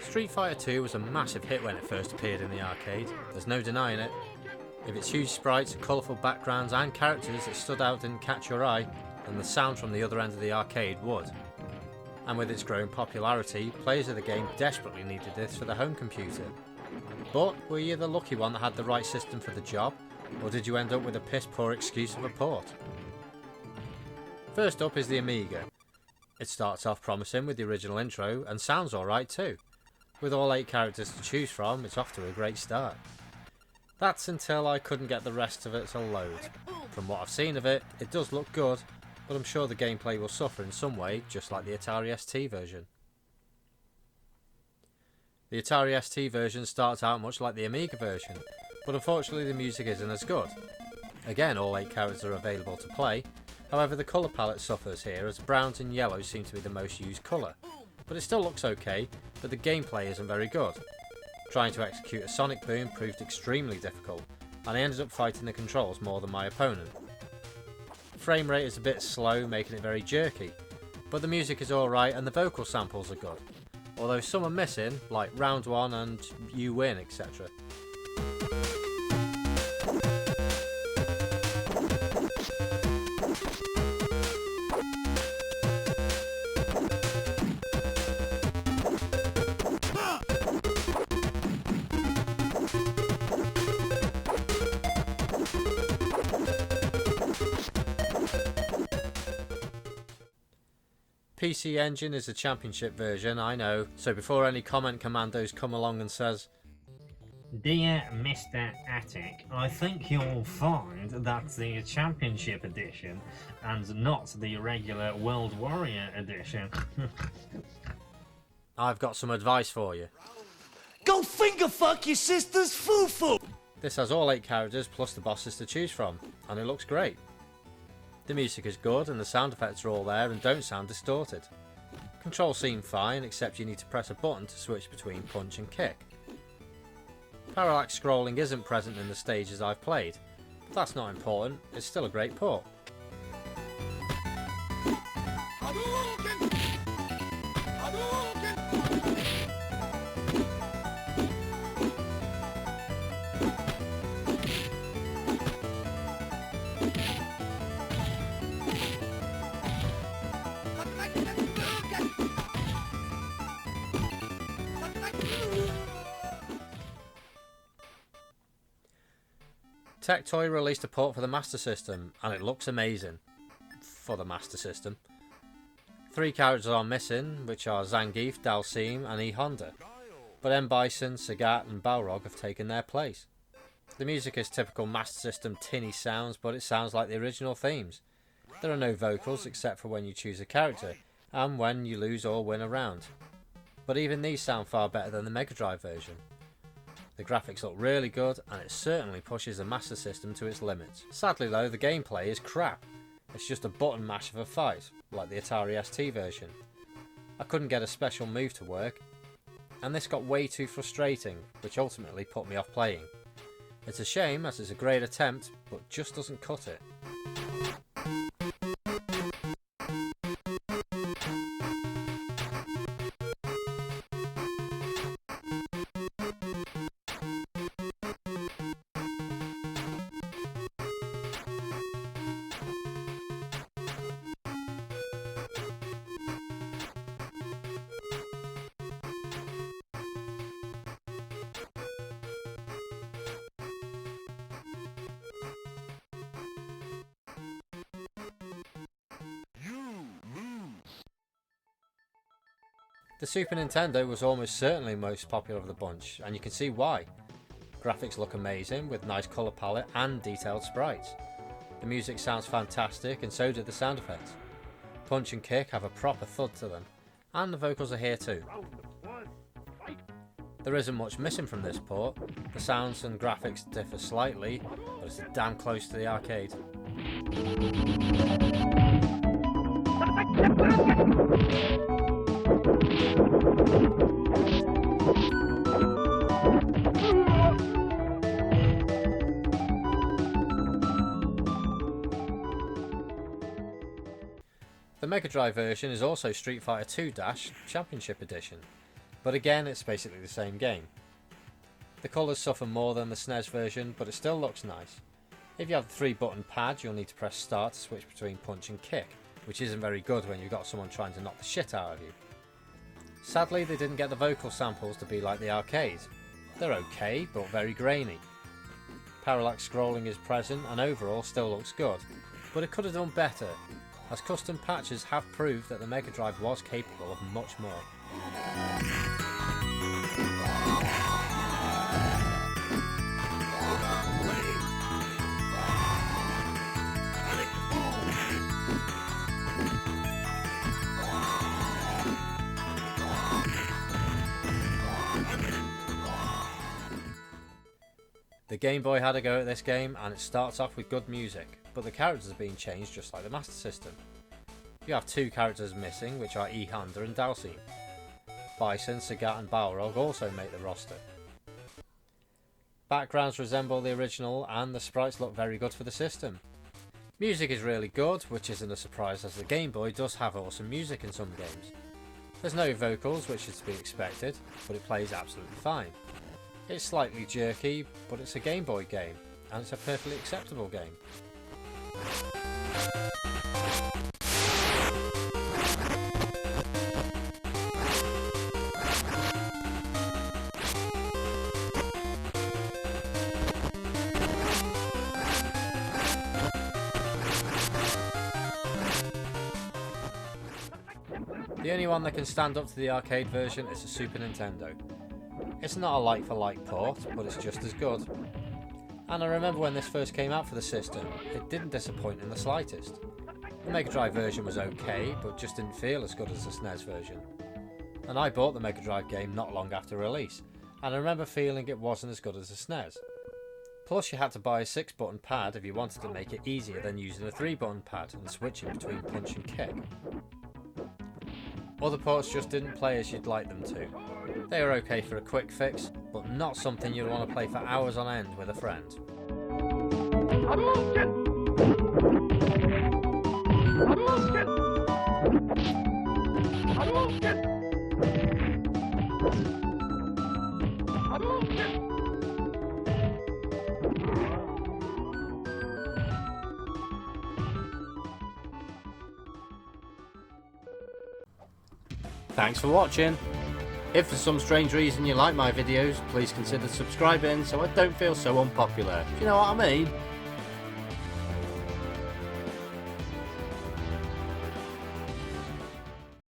Street Fighter 2 was a massive hit when it first appeared in the arcade, there's no denying it. If its huge sprites, colourful backgrounds and characters that stood out didn't catch your eye, then the sound from the other end of the arcade would. And with its growing popularity, players of the game desperately needed this for their home computer. But were you the lucky one that had the right system for the job, or did you end up with a piss poor excuse of a port? First up is the Amiga. It starts off promising with the original intro and sounds alright too. With all 8 characters to choose from, it's off to a great start. That's until I couldn't get the rest of it to load. From what I've seen of it, it does look good, but I'm sure the gameplay will suffer in some way, just like the Atari ST version. The Atari ST version starts out much like the Amiga version, but unfortunately the music isn't as good. Again, all 8 characters are available to play, however the colour palette suffers here as browns and yellows seem to be the most used colour, but it still looks okay, but the gameplay isn't very good. Trying to execute a sonic boom proved extremely difficult, and I ended up fighting the controls more than my opponent. Frame rate is a bit slow, making it very jerky, but the music is alright and the vocal samples are good, although some are missing, like Round 1 and You Win, etc. PC Engine is the championship version, I know, so before any comment commandos come along and says, "Dear Mr. Attic, I think you'll find that's the Championship Edition and not the regular World Warrior Edition." I've got some advice for you. Go finger fuck your sister's foo-foo! This has all 8 characters plus the bosses to choose from, and it looks great. The music is good and the sound effects are all there and don't sound distorted. Controls seem fine, except you need to press a button to switch between punch and kick. Parallax scrolling isn't present in the stages I've played, but that's not important, it's still a great port. Tectoy released a port for the Master System, and it looks amazing. For the Master System. 3 characters are missing, which are Zangief, Dalsim and E Honda, but M. Bison, Sagat and Balrog have taken their place. The music is typical Master System tinny sounds, but it sounds like the original themes. There are no vocals except for when you choose a character, and when you lose or win a round. But even these sound far better than the Mega Drive version. The graphics look really good, and it certainly pushes the Master System to its limits. Sadly though, the gameplay is crap. It's just a button mash of a fight, like the Atari ST version. I couldn't get a special move to work, and this got way too frustrating, which ultimately put me off playing. It's a shame as it's a great attempt, but just doesn't cut it. The Super Nintendo was almost certainly most popular of the bunch, and you can see why. Graphics look amazing, with nice colour palette and detailed sprites. The music sounds fantastic, and so do the sound effects. Punch and kick have a proper thud to them, and the vocals are here too. There isn't much missing from this port. The sounds and graphics differ slightly, but it's damn close to the arcade. The Mega Drive version is also Street Fighter 2 Championship Edition. but again it's basically the same game. The colours suffer more than the SNES version, but it still looks nice. If you have the 3-button pad, you'll need to press start to switch between punch and kick, which isn't very good when you've got someone trying to knock the shit out of you. Sadly, they didn't get the vocal samples to be like the arcade. They're okay, but very grainy. Parallax scrolling is present and overall still looks good, but it could have done better, as custom patches have proved that the Mega Drive was capable of much more. The Game Boy had a go at this game, and it starts off with good music, but the characters have been changed just like the Master System. You have 2 characters missing, which are E-Honda and Dalsim. Bison, Sagat and Balrog also make the roster. Backgrounds resemble the original, and the sprites look very good for the system. Music is really good, which isn't a surprise as the Game Boy does have awesome music in some games. There's no vocals, which is to be expected, but it plays absolutely fine. It's slightly jerky, but it's a Game Boy game, and it's a perfectly acceptable game. The only one that can stand up to the arcade version is the Super Nintendo. It's not a like-for-like port, but it's just as good. And I remember when this first came out for the system, it didn't disappoint in the slightest. The Mega Drive version was okay, but just didn't feel as good as the SNES version. And I bought the Mega Drive game not long after release, and I remember feeling it wasn't as good as the SNES. Plus you had to buy a 6-button pad if you wanted to make it easier than using a 3-button pad and switching between punch and kick. Other ports just didn't play as you'd like them to. They were okay for a quick fix, but not something you'd want to play for hours on end with a friend. Thanks for watching. If for some strange reason you like my videos, please consider subscribing so I don't feel so unpopular. Do you know what I mean?